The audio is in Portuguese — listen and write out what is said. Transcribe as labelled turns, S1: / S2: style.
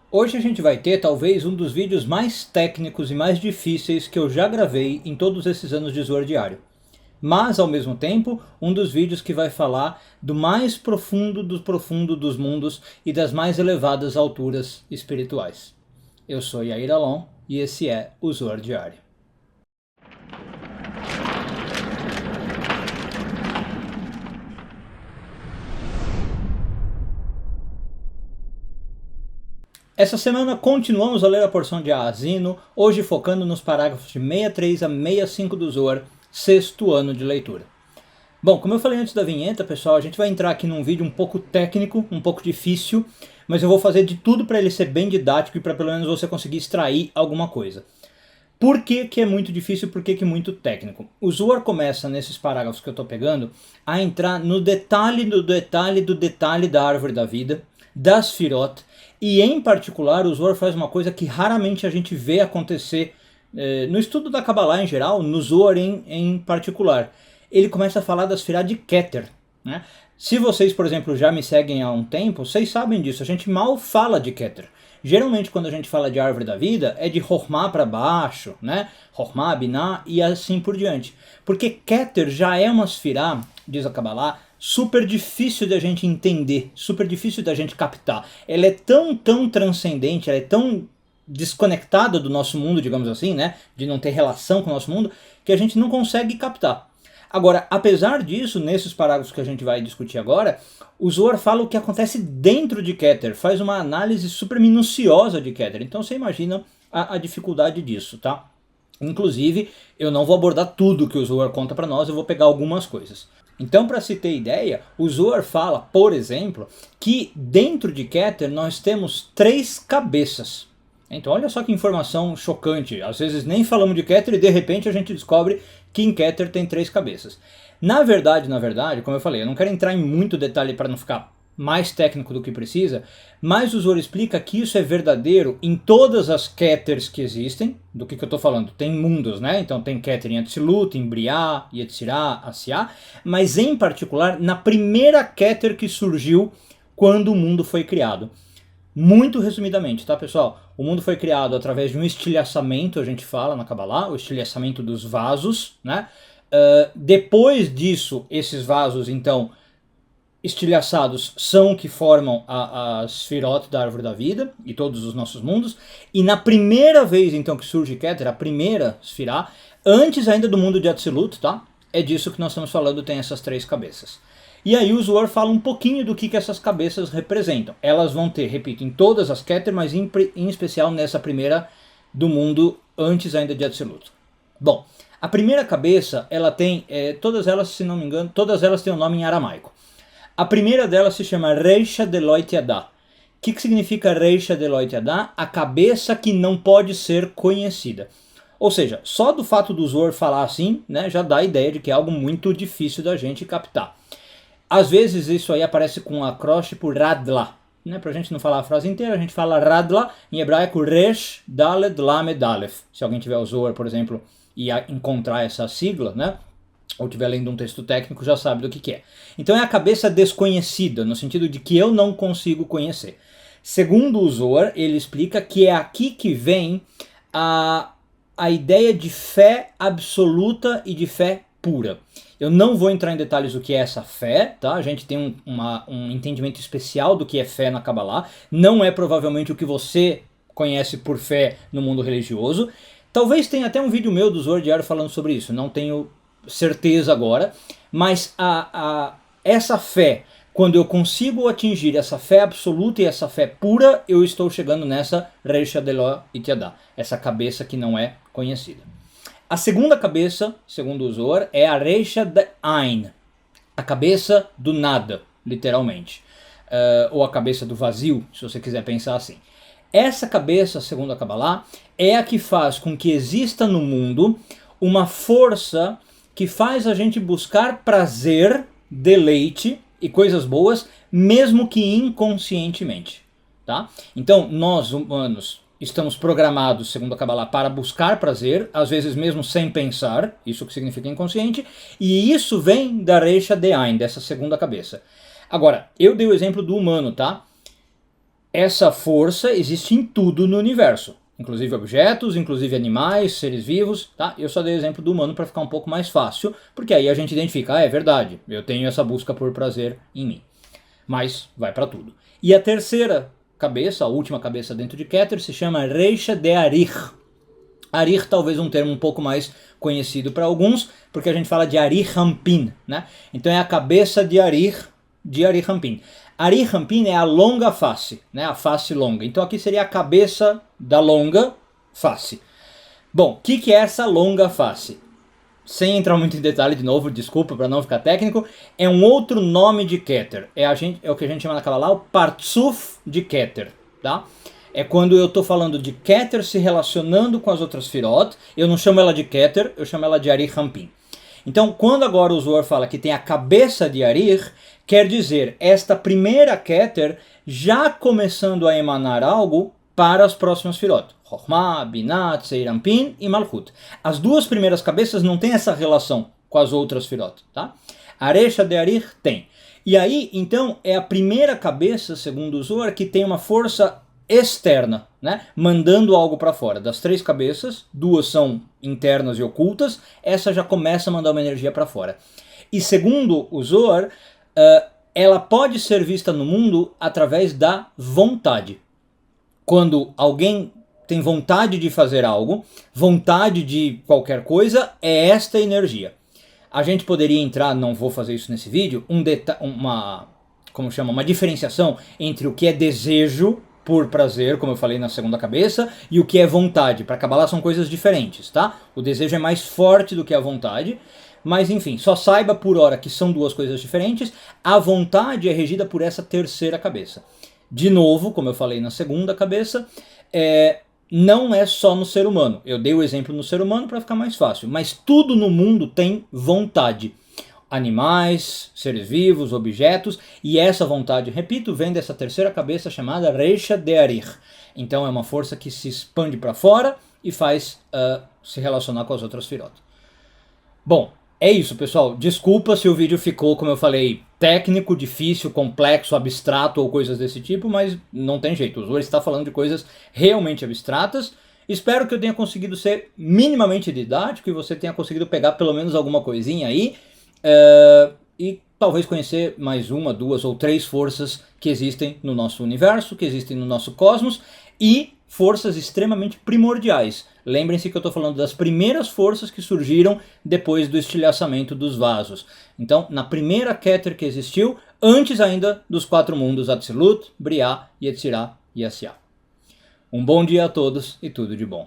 S1: Hoje a gente vai ter talvez um dos vídeos mais técnicos e mais difíceis que eu já gravei em todos esses anos de Zoar Diário. Mas, ao mesmo tempo, um dos vídeos que vai falar do mais profundo dos mundos e das mais elevadas alturas espirituais. Eu sou Yair Alon e esse é o Zoar Diário. Essa semana continuamos a ler a porção de Aazino, hoje focando nos parágrafos de 63 a 65 do Zoar, sexto ano de leitura. Bom, como eu falei antes da vinheta, pessoal, a gente vai entrar aqui num vídeo um pouco técnico, um pouco difícil, mas eu vou fazer de tudo para ele ser bem didático e para pelo menos você conseguir extrair alguma coisa. Por que que é muito difícil, por que que é muito técnico? O Zohar começa, nesses parágrafos que eu estou pegando, a entrar no detalhe do detalhe do detalhe da árvore da vida, das Sfirot, e em particular o Zohar faz uma coisa que raramente a gente vê acontecer no estudo da Kabbalah em geral, no Zohar em particular. Ele começa a falar das Sfirot de Keter, né? Se vocês, por exemplo, já me seguem há um tempo, vocês sabem disso, a gente mal fala de Keter. Geralmente quando a gente fala de árvore da vida é de Chokhmah para baixo, né? Chokhmah, Binah e assim por diante. Porque Keter já é uma Sfirah, diz a Kabbalah, super difícil da gente entender, super difícil da gente captar. Ela é tão transcendente, ela é tão desconectada do nosso mundo, digamos assim, né? De não ter relação com o nosso mundo, que a gente não consegue captar. Agora, apesar disso, nesses parágrafos que a gente vai discutir agora, o Zohar fala o que acontece dentro de Keter, faz uma análise super minuciosa de Keter. Então você imagina a dificuldade disso, tá? Inclusive, eu não vou abordar tudo que o Zohar conta para nós, eu vou pegar algumas coisas. Então, para se ter ideia, o Zohar fala, por exemplo, que dentro de Keter nós temos 3 cabeças. Então olha só que informação chocante, às vezes nem falamos de Keter e de repente a gente descobre que em Keter tem 3 cabeças. Na verdade, como eu falei, eu não quero entrar em muito detalhe para não ficar mais técnico do que precisa, mas o Zohar explica que isso é verdadeiro em todas as Keters que existem. Do que eu estou falando? Tem mundos, né? Então tem Keter em Atzilut, em Briah, Yetzirah, Asiá, mas em particular na primeira Keter que surgiu quando o mundo foi criado. Muito resumidamente, tá, pessoal? O mundo foi criado através de um estilhaçamento, a gente fala na Kabbalah, o estilhaçamento dos vasos, né? Depois disso, esses vasos, então, estilhaçados são que formam as Sfirot da árvore da vida e todos os nossos mundos. E na primeira vez, então, que surge Keter, a primeira Sfirah, antes ainda do mundo de Atzilut, tá? É disso que nós estamos falando, tem essas 3 cabeças. E aí o Zohar fala um pouquinho do que essas cabeças representam. Elas vão ter, repito, em todas as Keter, mas em especial nessa primeira do mundo antes ainda de Atzilut. Bom, a primeira cabeça, ela tem, todas elas, se não me engano, todas elas têm um nome em aramaico. A primeira delas se chama Reisha Deloit Yadá. O que significa Reisha Deloit Yadá? A cabeça que não pode ser conhecida. Ou seja, só do fato do Zohar falar assim, né, já dá a ideia de que é algo muito difícil da gente captar. Às vezes isso aí aparece com um acróstico Radla, né? Pra gente não falar a frase inteira, a gente fala Radla, em hebraico Resh Daled Lamed Aleph. Se alguém tiver o Zohar, por exemplo, e encontrar essa sigla, né? Ou estiver lendo um texto técnico, já sabe do que é. Então é a cabeça desconhecida, no sentido de que eu não consigo conhecer. Segundo o Zohar, ele explica que é aqui que vem a ideia de fé absoluta e de fé pura. Eu não vou entrar em detalhes do que é essa fé, tá? A gente tem um entendimento especial do que é fé na Kabbalah. Não é provavelmente o que você conhece por fé no mundo religioso. Talvez tenha até um vídeo meu do Zohar Diário falando sobre isso, não tenho certeza agora. Mas essa fé, quando eu consigo atingir essa fé absoluta e essa fé pura, eu estou chegando nessa Reisha Deloit Yadá, essa cabeça que não é conhecida. A segunda cabeça, segundo o Zohar, é a Reisha de Ain, a cabeça do nada, literalmente. Ou a cabeça do vazio, se você quiser pensar assim. Essa cabeça, segundo a Kabbalah, é a que faz com que exista no mundo uma força que faz a gente buscar prazer, deleite e coisas boas, mesmo que inconscientemente. Tá? Então, nós humanos estamos programados, segundo a Kabbalah, para buscar prazer, às vezes mesmo sem pensar, isso que significa inconsciente, e isso vem da Reisha de Ain, dessa segunda cabeça. Agora, eu dei o exemplo do humano, tá? essa força existe em tudo no universo, inclusive objetos, inclusive animais, seres vivos, tá? Eu só dei exemplo do humano para ficar um pouco mais fácil, porque aí a gente identifica, é verdade, eu tenho essa busca por prazer em mim. Mas vai para tudo. E a terceira cabeça, a última cabeça dentro de Keter, se chama Reisha de Arich. Arich talvez um termo um pouco mais conhecido para alguns, porque a gente fala de Arihampin, né? Então é a cabeça de Arihampin. Arihampin é a longa face, né? A face longa. Então aqui seria a cabeça da longa face. Bom, o que é essa longa face? Sem entrar muito em detalhe de novo, desculpa para não ficar técnico, é um outro nome de Keter. É o que a gente chama na Kabbalah o Partsuf de Keter, tá? É quando eu estou falando de Keter se relacionando com as outras Sefirot, eu não chamo ela de Keter, eu chamo ela de Arihampin. Então, quando agora o Zohar fala que tem a cabeça de Arich, quer dizer, esta primeira Keter já começando a emanar algo para as próximas Sefirot. Chokhmah, Binah, Tzeirampin e Malchut. As duas primeiras cabeças não têm essa relação com as outras Sefirot, tá? A Reisha de Arich tem. E aí, então, é a primeira cabeça, segundo o Zohar, que tem uma força externa, né? Mandando algo para fora. Das três cabeças, duas são internas e ocultas, essa já começa a mandar uma energia para fora. E segundo o Zohar, ela pode ser vista no mundo através da vontade. Quando alguém tem vontade de fazer algo, vontade de qualquer coisa, é esta energia. A gente poderia entrar, não vou fazer isso nesse vídeo, uma diferenciação entre o que é desejo por prazer, como eu falei na segunda cabeça, e o que é vontade. Para Kabbalah são coisas diferentes, tá? O desejo é mais forte do que a vontade, mas enfim, só saiba por hora que são duas coisas diferentes. A vontade é regida por essa terceira cabeça. De novo, como eu falei na segunda cabeça, não é só no ser humano. Eu dei o exemplo no ser humano para ficar mais fácil, mas tudo no mundo tem vontade. Animais, seres vivos, objetos, e essa vontade, repito, vem dessa terceira cabeça chamada Reisha de Arich. Então é uma força que se expande para fora e faz se relacionar com as outras Sefirot. Bom, é isso, pessoal. Desculpa se o vídeo ficou, como eu falei, técnico, difícil, complexo, abstrato ou coisas desse tipo, mas não tem jeito. O Zohar está falando de coisas realmente abstratas. Espero que eu tenha conseguido ser minimamente didático e você tenha conseguido pegar pelo menos alguma coisinha aí. E talvez conhecer mais uma, duas ou três forças que existem no nosso universo, que existem no nosso cosmos, e forças extremamente primordiais. Lembrem-se que eu estou falando das primeiras forças que surgiram depois do estilhaçamento dos vasos. Então, na primeira Keter que existiu, antes ainda dos quatro mundos Atzilut, Briah, Yetzirah e Asiah. Um bom dia a todos e tudo de bom.